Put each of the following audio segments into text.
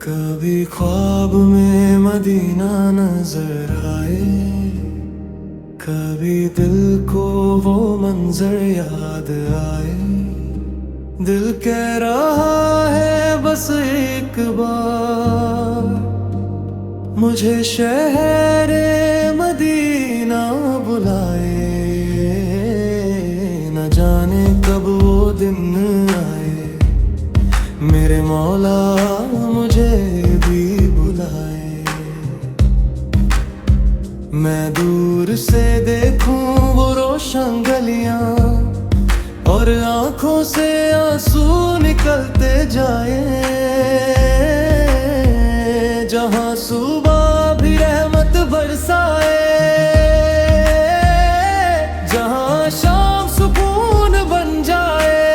कभी ख्वाब में मदीना नजर आए, कभी दिल को वो मंजर याद आए। दिल कह रहा है बस एक बार, मुझे शहरे मदीना बुलाए। न जाने कब वो दिन आए, मेरे मौला मुझे भी बुलाए। मैं दूर से देखूं वो रोशन गलियां, और आंखों से आंसू निकलते जाए। जहां सुबह भी रहमत बरसाए, जहां शाम सुकून बन जाए।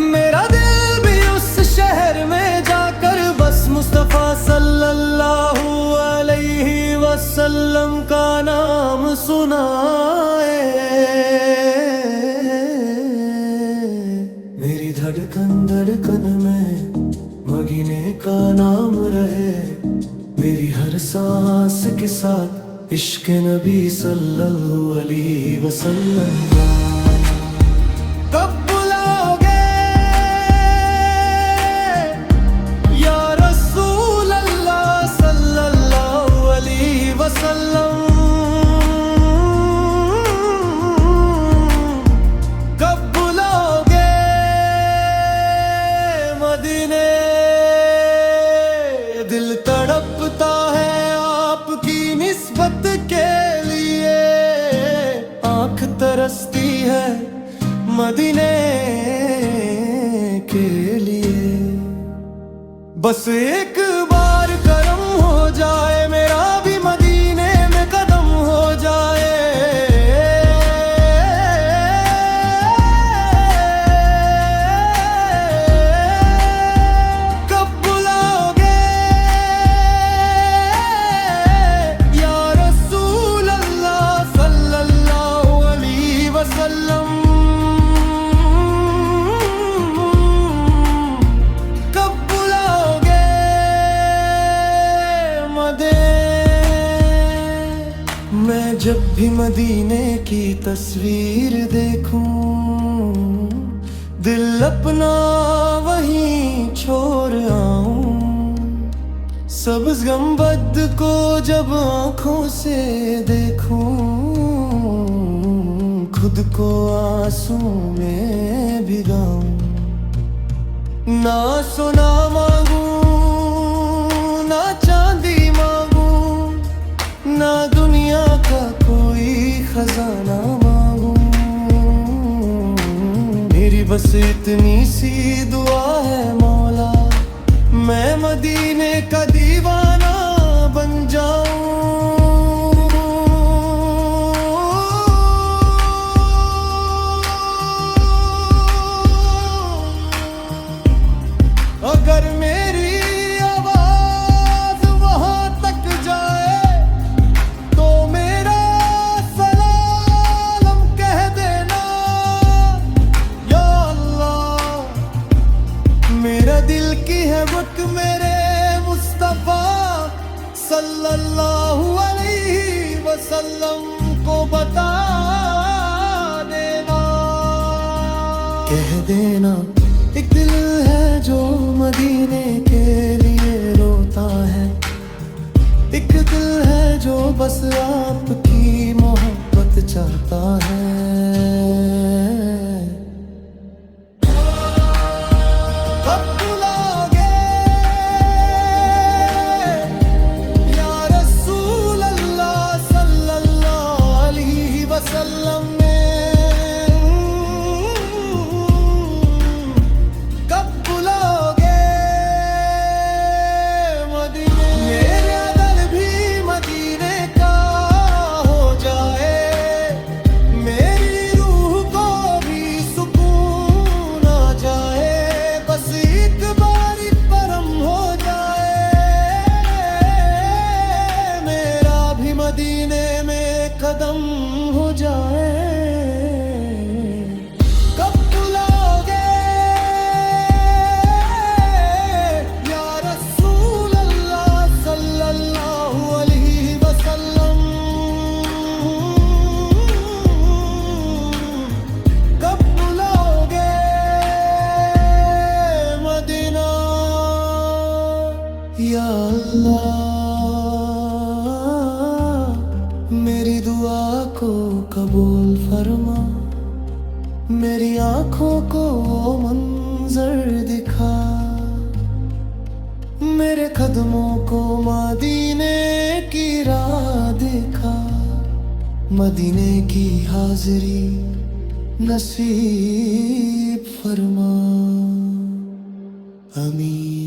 मेरा दिल भी उस शहर में जाकर बस मुस्तफा सल्लल्लाहु अलैहि वसल्लम का नाम सुनाए। मेरी धड़कन धड़कन में मदीने का नाम रहे, मेरी हर सांस के साथ इश्क नबी सल्लल्लाहु अलैहि वसल्लम। कब बुलाओगे या रसूल अल्लाह सल्लल्लाहु अलैहि वसल्लम। कब बुलाओगे मदीने, दिल तड़पता है आपकी निस्बत के लिए। आंख तरसती है मदीने के लिए। बस एक बार करम हो जाए, मेरा भी मदीने में कदम हो जाए। कब बुलाओगे या रसूल अल्लाह सल्लल्लाहु अलैहि वसल्लम। कब बुलाओगे मैं जब भी मदीने की तस्वीर देखूं, दिल अपना वहीं छोड़ आऊं। सब्ज़ गंबद को जब आंखों से देखूं, खुद को आंसू में भिगाऊं। ना सोना मांगू ना चांदी मांगू, ना दुनिया का कोई खजाना मांगू। मेरी बस इतनी सी दुआ है मौला, मैं मदीने का दीवाना बन जाऊं। अगर मेरी आवाज वहां तक जाए, तो मेरा सलाम कह देना या अल्लाह। मेरा दिल की है वक्त मेरे मुस्तफा सल्लल्लाहु अलैहि वसल्लम को बता देना। कह देना एक दिल है जो मदीने के लिए रोता है, एक दिल है जो बस आपकी मोहब्बत चाहता है। कब बुलाओगे या रसूल अल्लाह सल्लल्लाहु अलैहि वसल्लम। मेरी कबूल फरमा, मेरी आंखों को वो मंजर दिखा, मेरे कदमों को मदीने की राह दिखा, मदीने की हाजिरी नसीब फरमा। आमीन।